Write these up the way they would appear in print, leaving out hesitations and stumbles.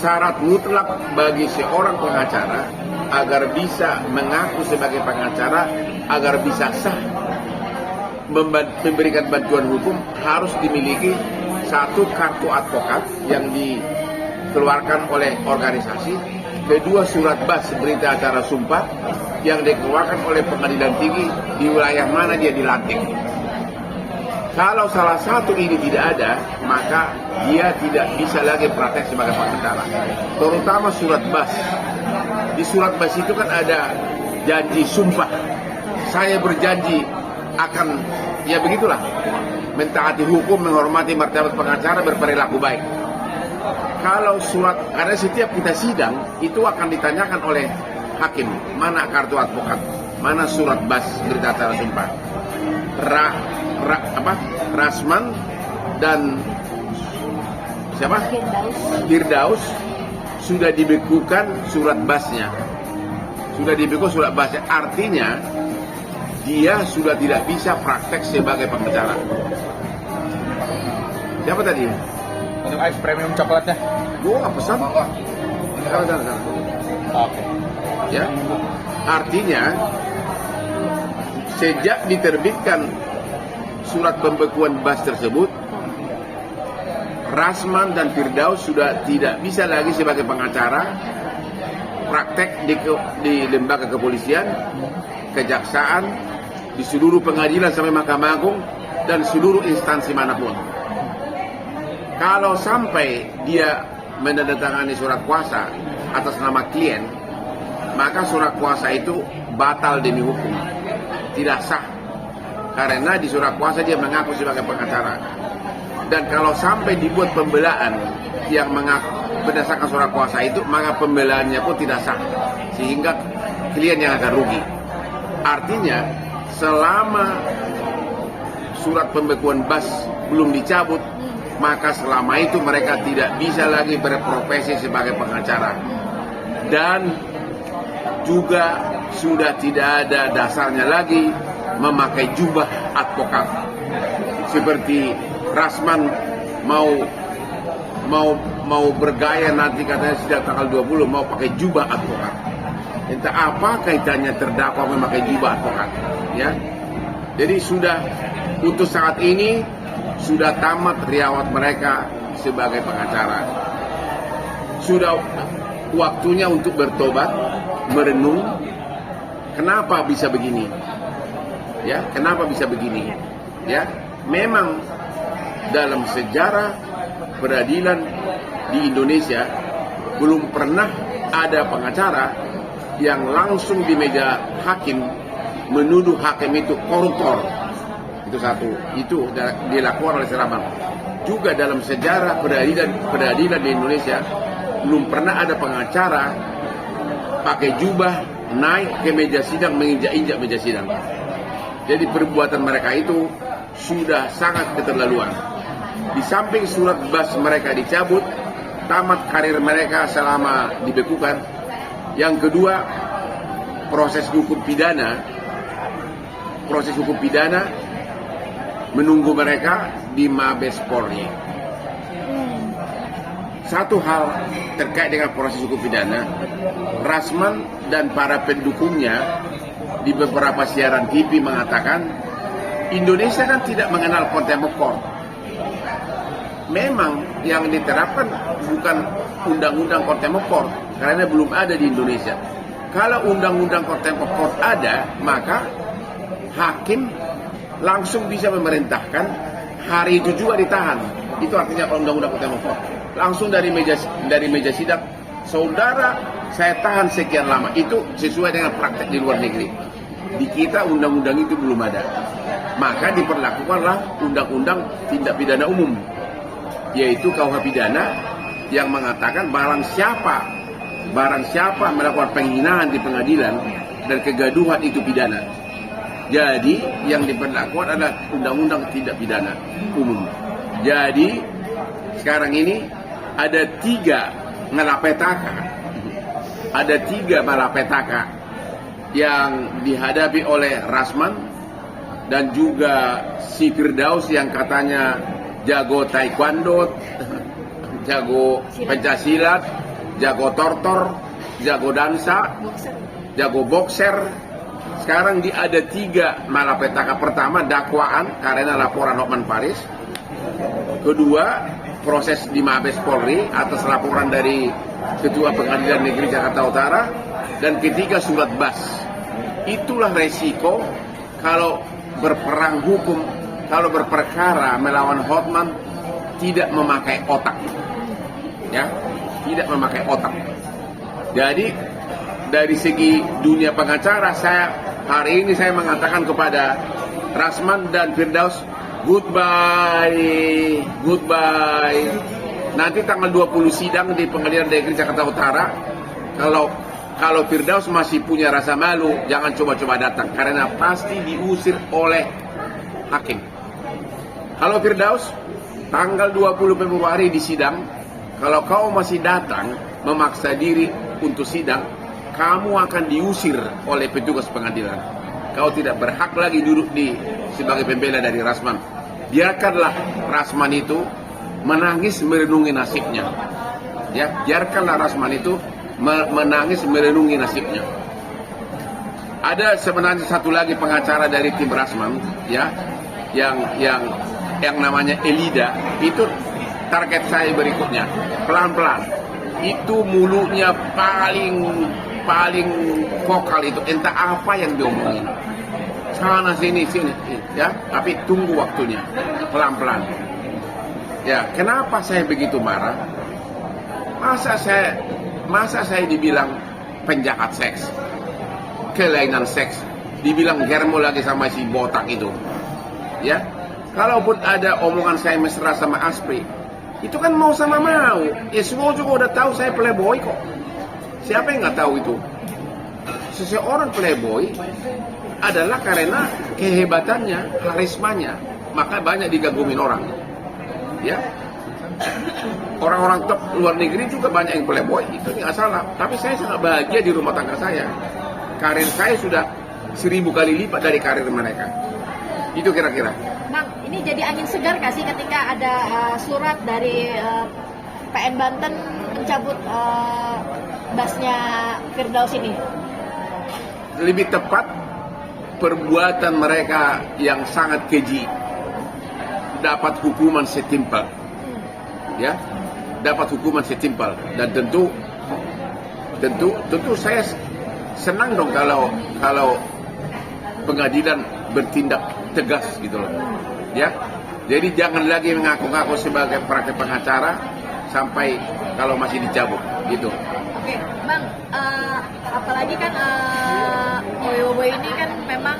Syarat mutlak bagi seorang pengacara agar bisa mengaku sebagai pengacara, agar bisa sah memberikan bantuan hukum, harus dimiliki satu kartu advokat yang dikeluarkan oleh organisasi, kedua surat bas berita acara sumpah yang dikeluarkan oleh pengadilan tinggi di wilayah mana dia dilantik. Kalau salah satu ini tidak ada, maka dia tidak bisa lagi praktek sebagai pengacara. Terutama surat bas. Di surat bas itu kan ada janji sumpah. Saya berjanji akan, ya begitulah, mentaati hukum, menghormati martabat pengacara, berperilaku baik. Kalau surat, karena setiap kita sidang, itu akan ditanyakan oleh hakim, mana kartu advokat, mana surat bas berita acara sumpah. Rasman dan siapa? Firdaus sudah dibekukan surat basnya. Sudah dibekukan surat basnya. Artinya dia sudah tidak bisa praktek sebagai pengacara. Siapa tadi? Untuk ice premium coklatnya. Gua nggak pesan. Sana. Oke. Ya. Artinya sejak diterbitkan surat pembekuan bas tersebut, Rasman dan Firdaus sudah tidak bisa lagi sebagai pengacara praktek di lembaga kepolisian, kejaksaan, di seluruh pengadilan sampai Mahkamah Agung dan seluruh instansi manapun. Kalau sampai dia menandatangani surat kuasa atas nama klien, maka surat kuasa itu batal demi hukum, tidak sah. Karena di surat kuasa dia mengaku sebagai pengacara. Dan kalau sampai dibuat pembelaan yang mengaku berdasarkan surat kuasa itu, maka pembelaannya pun tidak sah. Sehingga klien yang akan rugi. Artinya, selama surat pembekuan bas belum dicabut, maka selama itu mereka tidak bisa lagi berprofesi sebagai pengacara. Dan juga sudah tidak ada dasarnya lagi memakai jubah advokat. Seperti Rasman mau bergaya nanti katanya sejak tanggal 20 mau pakai jubah advokat. Entah apa kaitannya terdakwa memakai jubah advokat, ya. Jadi sudah untuk saat ini sudah tamat riwayat mereka sebagai pengacara. Sudah waktunya untuk bertobat, merenung kenapa bisa begini. Ya, kenapa bisa begini? Ya, memang dalam sejarah peradilan di Indonesia belum pernah ada pengacara yang langsung di meja hakim menuduh hakim itu koruptor. Itu satu. Itu dilakukan oleh Serabang. Juga dalam sejarah peradilan di Indonesia belum pernah ada pengacara pakai jubah naik ke meja sidang, menginjak-injak meja sidang. Jadi perbuatan mereka itu sudah sangat keterlaluan. Di samping surat bas mereka dicabut, tamat karir mereka selama dibekukan. Yang kedua, proses hukum pidana menunggu mereka di Mabes Polri. Satu hal terkait dengan proses hukum pidana, Rasman dan para pendukungnya di beberapa siaran TV mengatakan Indonesia kan tidak mengenal contempt of court. Memang yang diterapkan bukan undang-undang contempt of court karena belum ada di Indonesia. Kalau undang-undang contempt of court ada, maka hakim langsung bisa memerintahkan hari itu juga ditahan. Itu artinya undang-undang contempt of court. Langsung dari meja sidang, saudara saya tahan sekian lama. Itu sesuai dengan praktek di luar negeri. Di kita undang-undang itu belum ada. Maka diperlakukanlah undang-undang tindak pidana umum, yaitu KUH pidana yang mengatakan barang siapa melakukan penghinaan di pengadilan dan kegaduhan itu pidana. Jadi yang diberlakukan adalah undang-undang tindak pidana umum. Jadi sekarang ini ada 3 malapetaka yang dihadapi oleh Rasman dan juga si Firdaus yang katanya jago taekwondo, jago pencaksilat, jago tortor, jago dansa, jago boxer. Sekarang ada 3 malapetaka. Pertama, dakwaan karena laporan Hotman Paris. Kedua, proses di Mabes Polri atas laporan dari Ketua Pengadilan Negeri Jakarta Utara. Dan ketiga, surat bas. Itulah resiko kalau berperang hukum, kalau berperkara melawan Hotman tidak memakai otak. Ya, tidak memakai otak. Jadi dari segi dunia pengacara, hari ini saya mengatakan kepada Rasman dan Firdaus, goodbye. Nanti tanggal 20 sidang di Pengadilan Negeri Jakarta Utara. Kalau Firdaus masih punya rasa malu, jangan coba-coba datang karena pasti diusir oleh hakim. Kalau Firdaus, tanggal 20 Februari di sidang, kalau kau masih datang memaksa diri untuk sidang, kamu akan diusir oleh petugas pengadilan. Kau tidak berhak lagi duduk sebagai pembela dari Rasman. Biarkanlah Rasman itu menangis merenungi nasibnya. Ya, biarkanlah Rasman itu menangis merenungi nasibnya. Ada sebenarnya satu lagi pengacara dari tim Rasman, ya, yang namanya Elida. Itu target saya berikutnya. Pelan-pelan. Itu mulutnya paling vokal itu, entah apa yang diomongin, sana sini, ya. Tapi tunggu waktunya, pelan-pelan. Ya, kenapa saya begitu marah? Masa saya dibilang penjahat seks, kelainan seks, dibilang germo lagi sama si botak itu, ya. Kalaupun ada omongan saya mesra sama Aspri, itu kan mau sama mau. Ya semua juga udah tahu saya playboy kok. Siapa yang nggak tahu itu? Seseorang playboy adalah karena kehebatannya, karismanya, maka banyak digagumin orang. Ya, orang-orang top luar negeri juga banyak yang playboy, itu nggak salah. Tapi saya sangat bahagia di rumah tangga saya. Karir saya sudah 1000 kali lipat dari karir mereka. Itu kira-kira. Bang, ini jadi angin segar nggak sih ketika ada surat dari PN Banten mencabut basnya Firdaus ini? Lebih tepat, perbuatan mereka yang sangat keji dapat hukuman setimpal. Ya, dapat hukuman setimpal. Dan tentu saya senang dong kalau pengadilan bertindak tegas gitu loh. Ya. Jadi jangan lagi mengaku-ngaku sebagai praktek pengacara sampai kalau masih dicabut gitu. Oke, Bang, apalagi kan Oyobo ini kan memang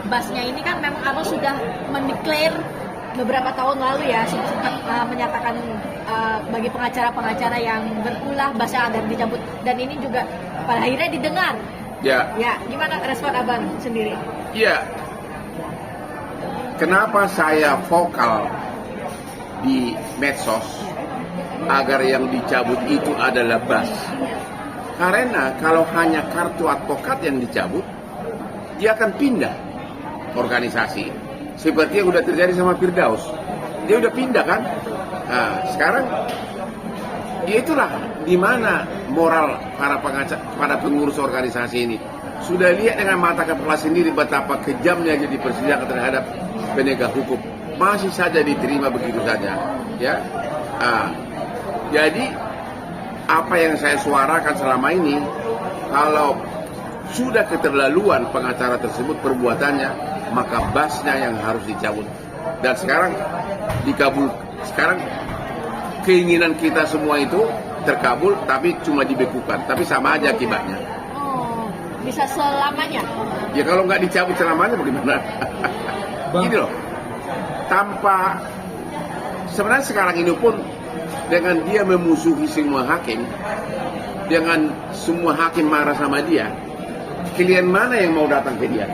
basnya ini kan memang Abang sudah mendeklar beberapa tahun lalu ya, sempat menyatakan bagi pengacara-pengacara yang berulah basnya agar dicabut, dan ini juga pada akhirnya didengar. Ya. Ya, gimana respon Abang sendiri? Ya. Kenapa saya vokal di medsos agar yang dicabut itu adalah bas? Karena kalau hanya kartu advokat yang dicabut, dia akan pindah organisasi. Seperti yang sudah terjadi sama Firdaus. Dia udah pindah kan? Nah, sekarang ya itulah di mana moral para pengurus organisasi ini. Sudah lihat dengan mata kepala sendiri betapa kejamnya jadi persidangan terhadap penegak hukum. Masih saja diterima begitu saja. Ya. Jadi apa yang saya suarakan selama ini, kalau sudah keterlaluan pengacara tersebut perbuatannya, maka basnya yang harus dicabut. Dan sekarang dikabul. Sekarang keinginan kita semua itu terkabul, tapi cuma dibekukan. Tapi sama aja akibatnya. Oh, bisa selamanya? Ya kalau nggak dicabut selamanya bagaimana? Gini loh. Sebenarnya sekarang ini pun dengan dia memusuhi semua hakim, dengan semua hakim marah sama dia, klien mana yang mau datang ke dia?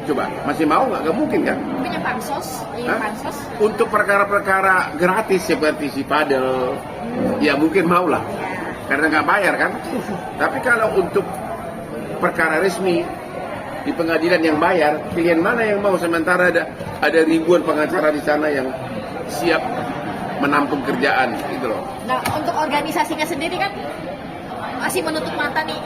Coba, masih mau nggak? Nggak mungkin kan? Punya pansos, Hah? pansos. Untuk perkara-perkara gratis seperti si padel, ya mungkin mau lah, karena nggak bayar kan. Tapi kalau untuk perkara resmi di pengadilan yang bayar, klien mana yang mau? Sementara ada ribuan pengacara di sana yang siap menampung kerjaan, gitu loh. Nah, untuk organisasinya sendiri kan masih menutup mata nih,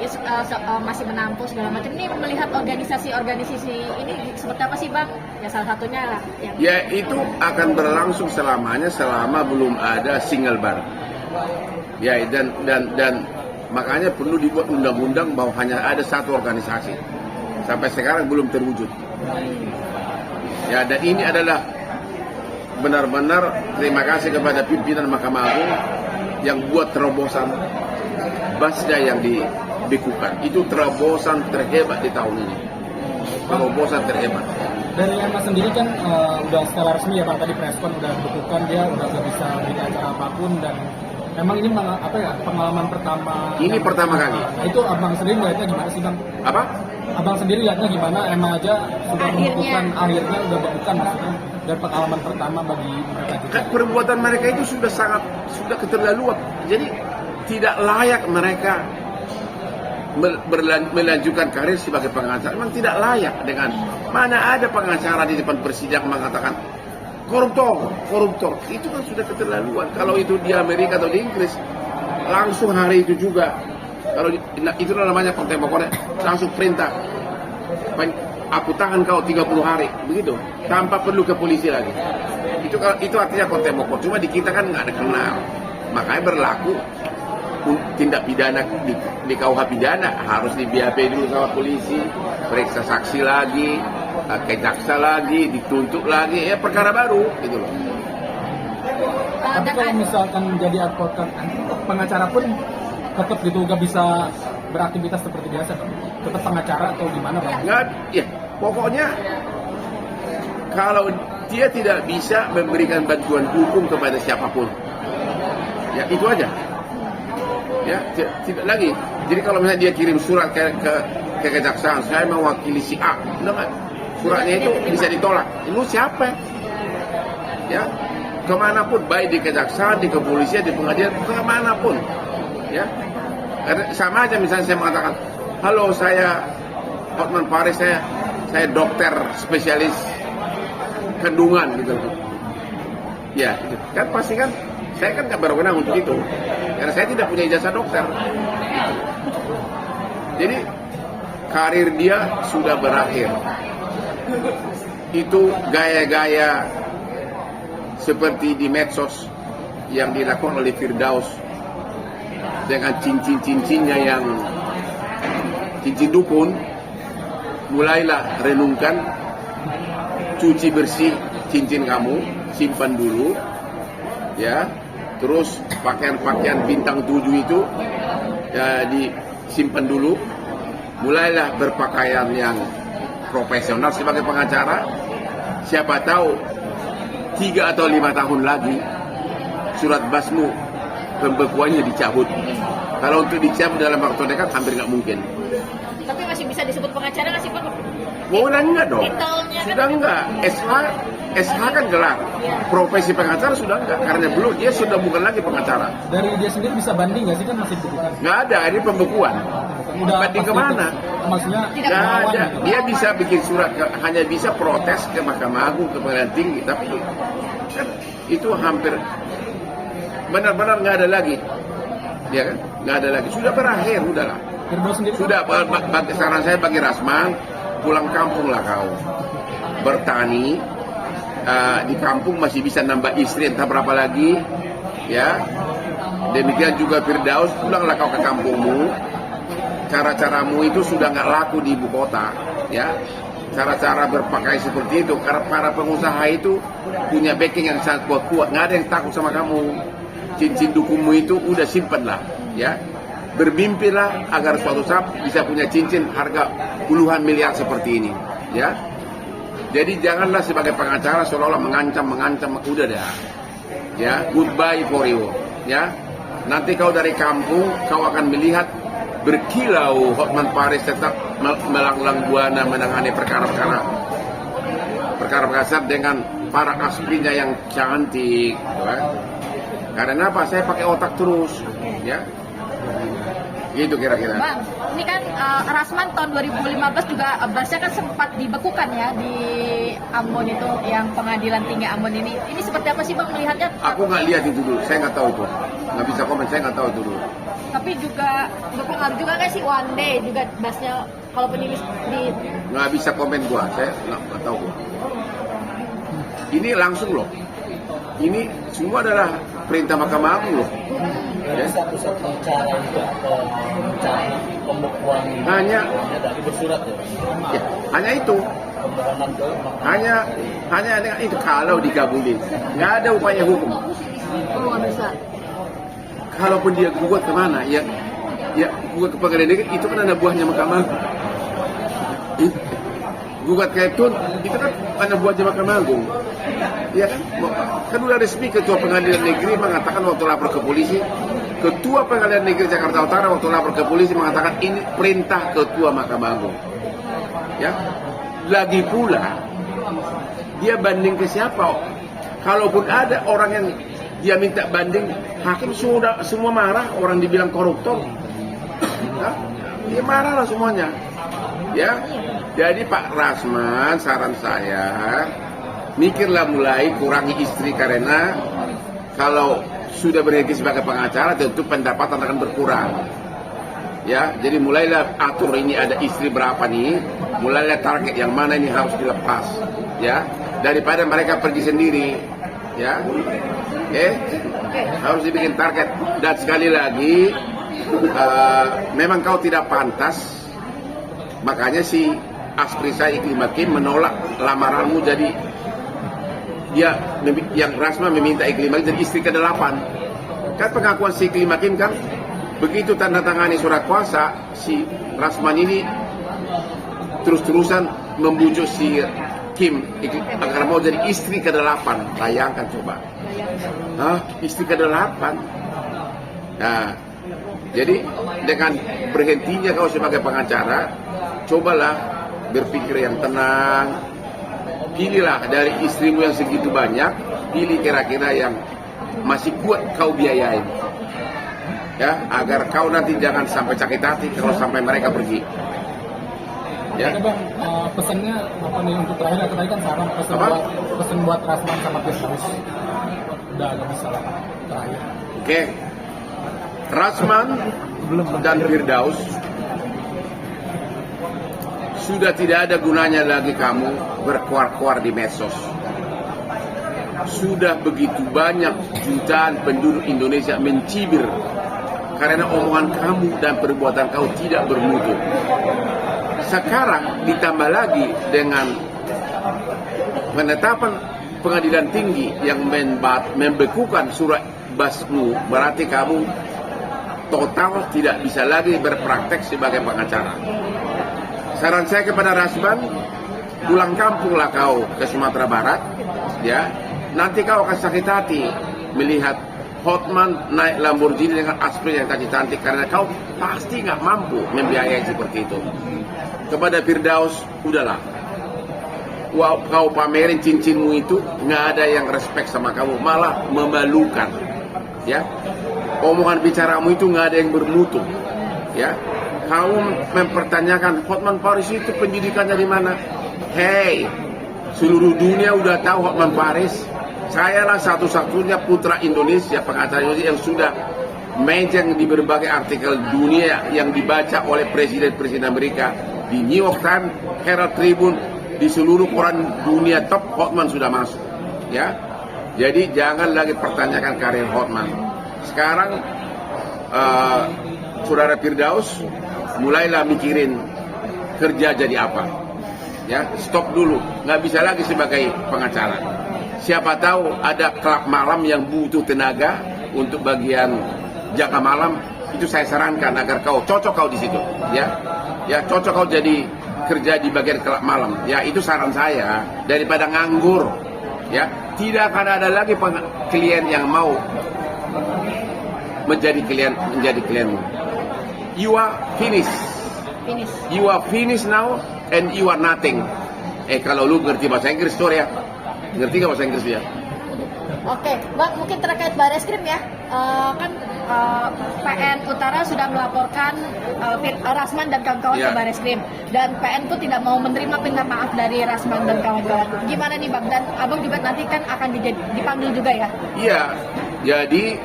masih menampung segala macam. Ini melihat organisasi ini seperti apa sih Bang? Ya salah satunya lah yang Ya itu akan berlangsung selamanya selama belum ada single bar. Ya dan makanya perlu dibuat undang-undang bahwa hanya ada satu organisasi. Sampai sekarang belum terwujud. Ya dan ini adalah benar-benar terima kasih kepada pimpinan Mahkamah Agung yang buat terobosan basda yang dibekukan. Itu terobosan terhebat di tahun ini. Terobosan terhebat. Dari Emma sendiri kan udah secara resmi ya Bang, tadi preskon udah dibekukan, dia udah gak bisa bikin acara apapun, dan memang ini pengalaman pertama. Ini pertama kali. Nah, itu Abang sendiri lihatnya gimana sih Bang? Apa? Abang sendiri lihatnya gimana? Emma aja sudah Akhirnya. membekukan, akhirnya udah bekukan maksudnya, dan pengalaman pertama bagi mereka juga. Kan perbuatan mereka itu sudah keterlaluan. Jadi tidak layak mereka melanjutkan karir sebagai pengacara. Memang tidak layak. Dengan mana ada pengacara di depan persidangan mengatakan koruptor. Itu kan sudah keterlaluan. Kalau itu di Amerika atau di Inggris langsung hari itu juga. Kalau itu namanya kontemporer, langsung perintah aku tahan kau 30 hari begitu, tanpa perlu ke polisi lagi. Itu artinya kontemporer. Cuma di kita kan nggak ada kenal, makanya berlaku tindak pidana di KUH pidana harus di BAP dulu sama polisi, periksa saksi lagi, ke jaksa lagi, dituntut lagi, ya perkara baru gitu loh. Tapi kalau misalkan jadi advokat, pengacara pun tetap gitu gak bisa beraktivitas seperti biasa Bang? Tetap pengacara atau gimana Bang? Nggak, ya pokoknya kalau dia tidak bisa memberikan bantuan hukum kepada siapapun, ya itu aja. Ya, tidak lagi. Jadi kalau misalnya dia kirim surat ke kejaksaan, saya mewakili si A, enggak, suratnya itu bisa ditolak. Itu siapa? Ya, kemanapun, baik di kejaksaan, di kepolisian, di pengadilan, kemanapun. Ya, sama aja misalnya saya mengatakan, halo saya Hotman Paris, saya dokter spesialis kandungan gitu. Ya, gitu. Kan pasti kan. Saya kan nggak berwenang untuk itu, karena saya tidak punya ijazah dokter. Jadi karir dia sudah berakhir. Itu gaya-gaya seperti di medsos yang dilakukan oleh Firdaus dengan cincin-cincinnya yang cincin dukun. Mulailah renungkan, cuci bersih cincin kamu, simpan dulu, ya. Terus pakaian-pakaian bintang 7 itu ya, disimpan dulu. Mulailah berpakaian yang profesional sebagai pengacara. Siapa tahu 3 atau 5 tahun lagi surat basmu pembekuannya dicabut. Kalau untuk dicabut dalam waktu dekat hampir nggak mungkin. tapi masih bisa disebut pengacara nggak sih Bang? Udah enggak dong. Titelnya kan Sudah enggak. SH kan gelar. Profesi pengacara sudah enggak, karena belum, dia sudah bukan lagi pengacara. Dari dia sendiri bisa banding nggak sih, kan masih dibekukan? Nggak ada, ini pembekuan. Banding pasti kemana? itu. Maksudnya Tidak Nggak melawan ada. gitu. Dia bisa bikin surat, hanya bisa protes ke Mahkamah Agung, ke Pengadilan Tinggi, tapi kan itu hampir benar-benar nggak ada lagi. Ya kan? Nggak ada lagi. Sudah berakhir, udahlah. Firdaus sendiri Sudah, saran saya bagi Rasman, pulang kampung lah kau. Bertani, di kampung masih bisa nambah istri entah berapa lagi, ya. Demikian juga Firdaus, pulanglah kau ke kampungmu. Cara-caramu itu sudah nggak laku di ibu kota, ya. Cara-cara berpakaian seperti itu, karena para pengusaha itu punya backing yang sangat kuat, nggak ada yang takut sama kamu. Cincin dukunmu itu udah simpenlah, ya. Bermimpilah agar suatu saat bisa punya cincin harga puluhan miliar seperti ini, ya. Jadi janganlah sebagai pengacara seolah-olah mengancam, udah dah. Ya, goodbye for you, ya. Nanti kau dari kampung, kau akan melihat berkilau Hotman Paris tetap melanglang buana menangani perkara-perkara dengan para aslinya yang cantik, kan? Karena apa? Saya pakai otak terus, ya. Gitu kira-kira. Bang, ini kan Rasman tahun 2015 juga Basnya kan sempat dibekukan ya di Ambon itu, yang pengadilan tinggi Ambon ini. Ini seperti apa sih Bang melihatnya? Aku nggak lihat itu dulu, saya nggak tahu itu. Nggak bisa komen, saya nggak tahu itu dulu. Tapi juga berpengaruh juga kan sih one day juga Basnya kalau penilai di Nggak bisa komen gua, saya nggak tahu gua. Ini langsung loh. Ini semua adalah perintah Mahkamah Agung loh. Jadi satu-satunya cara untuk cara pembekuan Hanya dari bersurat ya. hanya itu. Permohonan ke Hanya dengan itu kalau dikabulin. Nggak ada upaya hukum. nggak bisa. Kalaupun dia gugat kemana, ya gugat ke pengadilan negeri, itu kan ada buahnya Mahkamah Agung. Gugat ke itu kan ada buahnya Mahkamah Agung. Ya kan udah resmi ketua pengadilan negeri mengatakan waktu lapor ke polisi, ketua pengadilan negeri Jakarta Utara waktu lapor ke polisi mengatakan ini perintah ketua Mahkamah Agung. Ya, lagi pula dia banding ke siapa? Kalaupun ada orang yang dia minta banding, hakim sudah semua marah, orang dibilang koruptor. Nah, dia marah lah semuanya. Ya, jadi Pak Rasman, saran saya, mikirlah mulai kurangi istri, karena kalau sudah berhenti sebagai pengacara tentu pendapatan akan berkurang. Ya, jadi mulailah atur ini ada istri berapa nih, mulailah target yang mana ini harus dilepas. Ya, daripada mereka pergi sendiri. Ya, harus dibikin target. Dan sekali lagi, memang kau tidak pantas, makanya si Asprisa Iklim Hakim menolak lamaranmu, jadi dia yang Rasman meminta Iklim Hakim jadi istri ke-8. Kan pengakuan si Iklim Hakim kan begitu tanda tangani surat kuasa, si Rasman ini terus-terusan membujuk si Kim agar mau jadi istri ke-8. Bayangkan coba. Istri ke-8. Nah, jadi dengan berhentinya kau sebagai pengacara, cobalah berpikir yang tenang. Pilihlah dari istrimu yang segitu banyak, pilih kira-kira yang masih kuat kau biayain. Ya, agar kau nanti jangan sampai sakit hati kalau sampai mereka pergi. Ya. Oke Bang, pesannya apa nih untuk terakhir? Tadi kan saran pesan buat Rasman sama Firdaus. Udah agak bisa lah terakhir. Oke. Rasman dan Firdaus, sudah tidak ada gunanya lagi kamu berkuar-kuar di medsos. Sudah begitu banyak jutaan penduduk Indonesia mencibir karena omongan kamu dan perbuatan kau tidak bermutu. Sekarang ditambah lagi dengan penetapan pengadilan tinggi yang membekukan surat basmu, berarti kamu total tidak bisa lagi berpraktek sebagai pengacara. Saran saya kepada Rasman, pulang kampunglah kau ke Sumatera Barat, ya. Nanti kau akan sakit hati melihat Hotman naik Lamborghini dengan Asprey yang cantik, karena kau pasti nggak mampu membiayai seperti itu. Kepada Firdaus, udahlah. Kau pamerin cincinmu itu, nggak ada yang respect sama kamu, malah memalukan. Ya, omongan bicaramu itu nggak ada yang bermutu. Ya, kamu mempertanyakan Hotman Paris itu pendidikannya di mana? Hey, seluruh dunia udah tahu Hotman Paris. Saya lah satu-satunya putra Indonesia, pengacara Indonesia yang sudah mention di berbagai artikel dunia yang dibaca oleh presiden-presiden Amerika, di New York Times, Herald Tribune, di seluruh koran dunia top, Hotman sudah masuk. Ya, jadi jangan lagi pertanyakan karir Hotman. Sekarang saudara Firdaus, mulailah mikirin kerja jadi apa. Ya, stop dulu, nggak bisa lagi sebagai pengacara. Siapa tahu ada klub malam yang butuh tenaga untuk bagian jaga malam, itu saya sarankan agar kau cocok kau di situ, ya. Ya, cocok kau jadi kerja di bagian klub malam. Ya, itu saran saya, daripada nganggur. Ya, tidak akan ada lagi klien yang mau menjadi klienmu. You are finished. Finish. You are finished now and you are nothing. Kalau lu ngerti bahasa Inggris tuh ya. Ngerti nggak bahasa Inggris ya? Oke, Bang, mungkin terkait Bareskrim ya, kan PN Utara sudah melaporkan Rasman dan kawan-kawan Ya. ke Bareskrim, dan PN pun tidak mau menerima minta maaf dari Rasman dan kawan-kawan. Gimana nih Bang? Dan Abang juga nanti kan akan dipanggil juga ya? Iya. Jadi